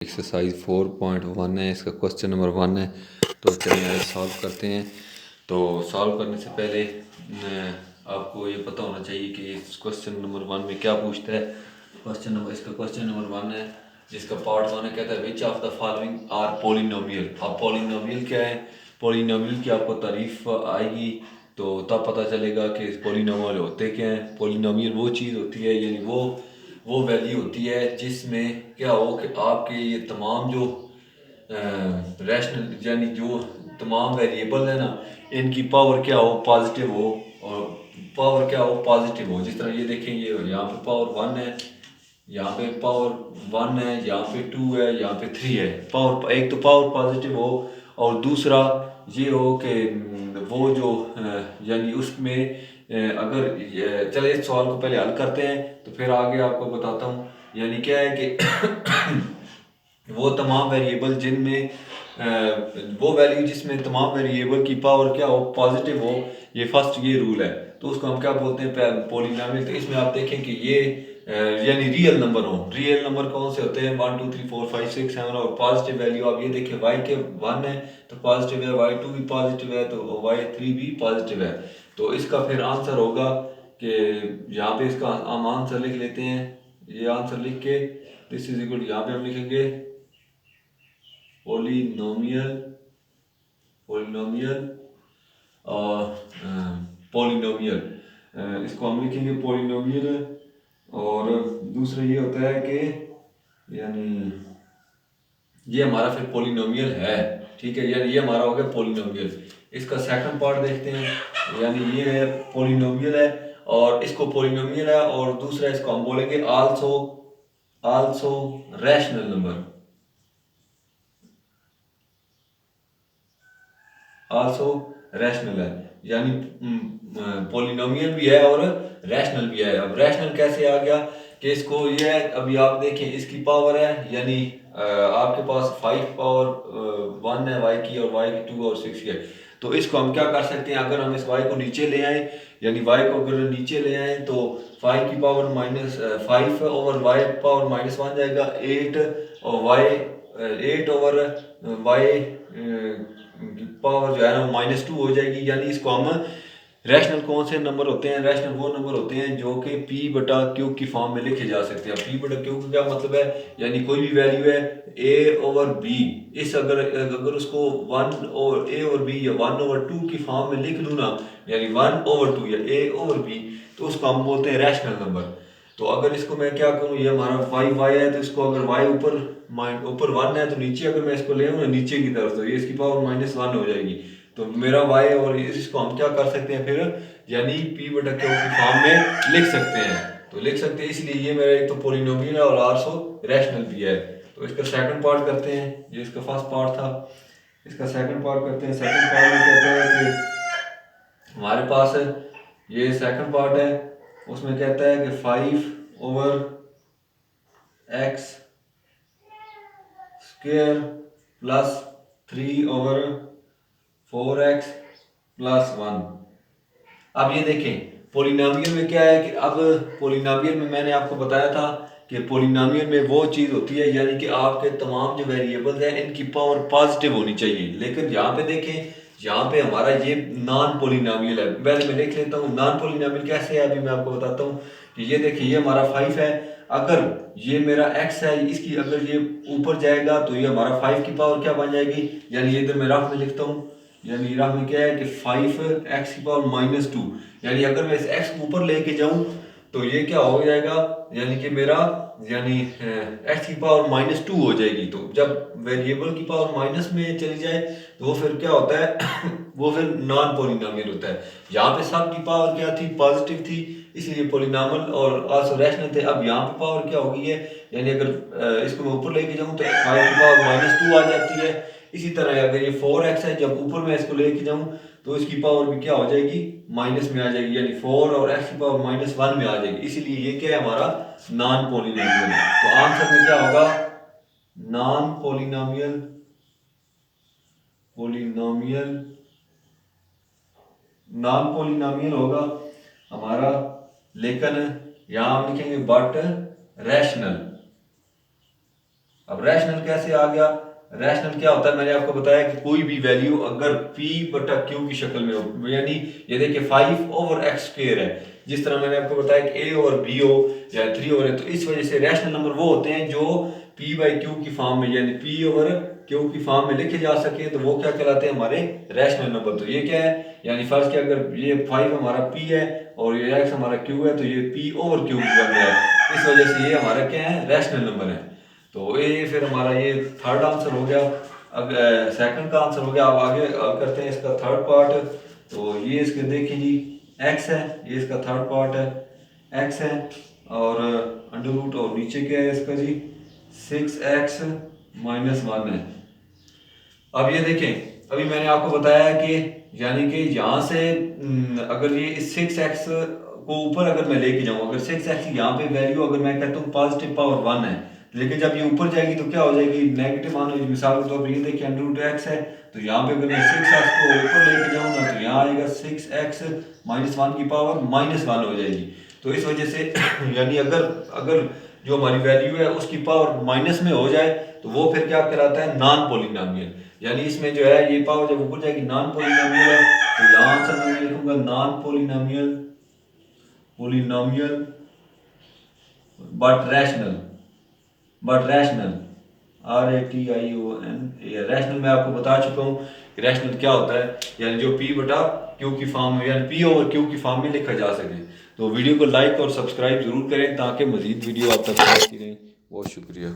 Exercise 4.1 है, इसका question number 1 है। तो चलिए सॉल्व करते हैं। तो सॉल्व करने से पहले आपको ये पता होना चाहिए कि इस क्वेश्चन नंबर 1 में क्या पूछता है। इसका क्वेश्चन नंबर 1 है, जिसका पार्ट 1 है, कहता है which of the following are polynomial. अब पोलिनोमियल क्या है, पोलिनोमियल की आपको तारीफ आएगी तो तब पता चलेगा कि पोलिनोमियल होते क्या हैं। पोलिनोमियल वो चीज़ होती है, यानी वो वैल्यू होती है जिसमें क्या हो कि आपके ये तमाम जो रैशनल यानी जो तमाम वेरिएबल है ना, इनकी पावर क्या हो, पॉजिटिव हो। और पावर क्या हो, पॉजिटिव हो। जिस तरह ये देखें, ये यहाँ पे पावर 1 है, यहाँ पे पावर 1 है, यहाँ पे 2 है, यहाँ पे 3 है। पावर एक तो पावर पॉजिटिव हो, और दूसरा ये हो कि वो जो यानी उसमें अगर चले इस सवाल को पहले हल करते हैं तो फिर आगे आपको बताता हूँ। यानी क्या है कि वो तमाम वेरिएबल जिनमें वो वैल्यू जिसमें तमाम वेरिएबल की पावर क्या हो, पॉजिटिव हो। ये फर्स्ट ये रूल है, तो उसको हम क्या बोलते हैं, पोलिनोमियल। तो इसमें आप देखें कि ये यानी रियल नंबर हो। रियल नंबर कौन से होते हैं, 1 2 3 4 5 6 7। और पॉजिटिव वैल्यू आप ये देखें, y के 1 है तो पॉजिटिव है, y2 भी पॉजिटिव है तो y3 भी पॉजिटिव है। तो इसका फिर आंसर होगा कि यहाँ पे इसका हम आंसर लिख लेते हैं। ये आंसर लिख के दिस इज इक्वल, यहाँ पे हम लिखेंगे पोलिनोमियल पोलिनोमियल पोलिनोमियल इसको हम लिखेंगे पोलिनोमियल। और दूसरा ये होता है कि यानी ये हमारा फिर पोलिनोमियल है, ठीक है। यानी ये हमारा हो गया पोलिनोमियल। इसका सेकंड पार्ट देखते हैं। यानी ये है पोलिनोमियल है, और इसको पोलिनोमियल है, और दूसरा इसको हम बोलेंगे also also rational number. Also rational है, यानी पोलिनोमियल भी है और रैशनल भी है। अब रैशनल कैसे आ गया कि इसको ये है, अभी आप देखें इसकी पावर है, यानी आपके पास 5 पावर 1 है y की, और y की 2 और 6 की है। तो इसको हम क्या कर सकते हैं, अगर हम इस y को नीचे ले आए, यानी y को अगर नीचे ले आए तो 5 की पावर -5 ओवर y पावर -1 जाएगा 8, और y 8 ओवर y पावर जो है ना -2 हो जाएगी। यानी इसको हम रैशनल कौन से नंबर होते हैं, रैशनल वो नंबर होते हैं जो कि p बटा क्यू की फॉर्म में लिखे जा सकते हैं। p बटा क्यू का क्या मतलब है, यानी कोई भी वैल्यू है a ओवर b, इस अगर उसको 1 और a ओवर b या 1 ओवर 2 की फॉर्म में लिख लूँ ना, यानी 1 ओवर 2 या a ओवर b, तो उसको हम बोलते हैं रैशनल नंबर। तो अगर इसको मैं क्या करूँ, ये हमारा y है, तो इसको अगर y ऊपर 1 है तो नीचे अगर मैं इसको ले आऊँ ना नीचे की तरफ, तो ये इसकी पावर -1 हो जाएगी। तो मेरा y, और इसको हम क्या कर सकते हैं फिर, यानी p बटा क्यू की फॉर्म में लिख सकते हैं। तो लिख सकते हैं, इसलिए ये मेरा एक तो पोलिनोमियल है और आल्सो रैशनल भी है। तो इसका सेकंड पार्ट करते हैं। ये इसका फर्स्ट पार्ट था, इसका सेकंड पार्ट करते हैं। सेकंड पार्ट में कहते हैं कि हमारे पास ये सेकंड पार्ट है, उसमें कहता है कि 5 over x square plus 3 over 4x plus 1। अब ये देखें पोलिनोमियल में क्या है कि अब पोलिनोमियल में मैंने आपको बताया था कि पोलिनोमियल में वो चीज़ होती है, यानी कि आपके तमाम जो वेरिएबल्स हैं इनकी पावर पॉजिटिव होनी चाहिए। लेकिन यहाँ पे देखें, यहाँ पे हमारा ये नॉन पोलिनोमियल है। पहले मैं लिख लेता हूँ नॉन पोलिनोमियल कैसे है, अभी मैं आपको बताता हूँ कि ये देखिए ये हमारा 5 है। अगर ये मेरा x है, इसकी अगर ये ऊपर जाएगा तो ये हमारा 5 की पावर क्या बन जाएगी, यानी ये इधर मैं रफ में लिखता हूँ। यानी रफ में क्या है कि 5x की पावर -2, यानी अगर मैं इस x को ऊपर लेके जाऊं तो ये क्या हो जाएगा, यानी कि मेरा यानी x की पावर -2 हो जाएगी। तो जब वेरिएबल की पावर माइनस में चली जाए तो वो फिर क्या होता है वो फिर नॉन पोलिनोमियल होता है। यहाँ पे सब की पावर क्या थी, पॉजिटिव थी, इसलिए पोलिनोमियल और आल्सो रैशनल थे। अब यहाँ पे पावर क्या होगी है, यानी अगर इसको मैं ऊपर लेके जाऊँ तो 5 की पावर -2 आ जाती है। इसी तरह अगर ये 4x है, जब ऊपर मैं इसको लेके जाऊँ तो इसकी पावर भी क्या हो जाएगी, माइनस में आ जाएगी, यानी 4 और x की पावर -1 में आ जाएगी। इसीलिए ये क्या है हमारा नॉन पोलिनोमियल। तो आंसर में क्या होगा, non polynomial polynomial non polynomial होगा हमारा। लेकिन यहां हम लिखेंगे बट रैशनल। अब रैशनल कैसे आ गया? रैशनल क्या होता है, मैंने आपको बताया कि कोई भी वैल्यू अगर p बटा q की शक्ल में हो, यानी ये देखिए 5/x² है, जिस तरह मैंने आपको बताया कि a ओवर b हो या 3 ओवर है, तो इस वजह से रैशनल नंबर वो होते हैं जो p/q की फॉर्म में यानी p ओवर q की फॉर्म में लिखे जा सके, तो वो क्या कहलाते हैं? हमारे रैशनल नंबर। तो ये क्या है, यानी फर्ज किया अगर ये 5 हमारा p है और ये x हमारा q है, तो ये p ओवर q बन रहा है, इस वजह से ये हमारा क्या है? रैशनल नंबर है। तो ये फिर हमारा ये थर्ड आंसर हो गया। अब सेकंड का आंसर हो गया। अब आगे करते हैं इसका थर्ड पार्ट। तो ये इसके देखिए जी x है, ये इसका थर्ड पार्ट है, x है और अंडर रूट और नीचे क्या है इसका जी 6x माइनस 1 है। अब ये देखें, अभी मैंने आपको बताया कि यानी कि यहाँ से अगर ये 6x को ऊपर अगर मैं लेके जाऊँ, अगर 6x यहाँ पे वैल्यू अगर मैं कहता हूँ पॉजिटिव पावर 1 है, लेकिन जब ये ऊपर जाएगी तो क्या हो जाएगी? नेगेटिव मान लो। मिसाल के तौर पर ये देखिए अंडर रूट x है, तो यहाँ पे अगर मैं 6x को ऊपर लेके जाऊँ ना, तो यहाँ आएगा 6x माइनस 1 की पावर माइनस 1 हो जाएगी। तो इस वजह से यानी अगर अगर जो हमारी वैल्यू है उसकी पावर माइनस में हो जाए तो वो फिर क्या कहलाता है? Non polynomial. यानी इसमें जो है ये पावर जब ऊपर जाएगी नॉन पॉलिनोमियल है, तो यहाँ आंसर में लिखूंगा non polynomial, polynomial but rational, RATION। Rational मैं आपको बता चुका हूँ कि रैशनल क्या होता है, यानी जो p बटा q की फॉर्म में यानी p ओवर q की फॉर्म में लिखा जा सके। तो वीडियो को लाइक और सब्सक्राइब जरूर करें ताकि मजीद वीडियो आप तक पहुँचती रहें। बहुत शुक्रिया।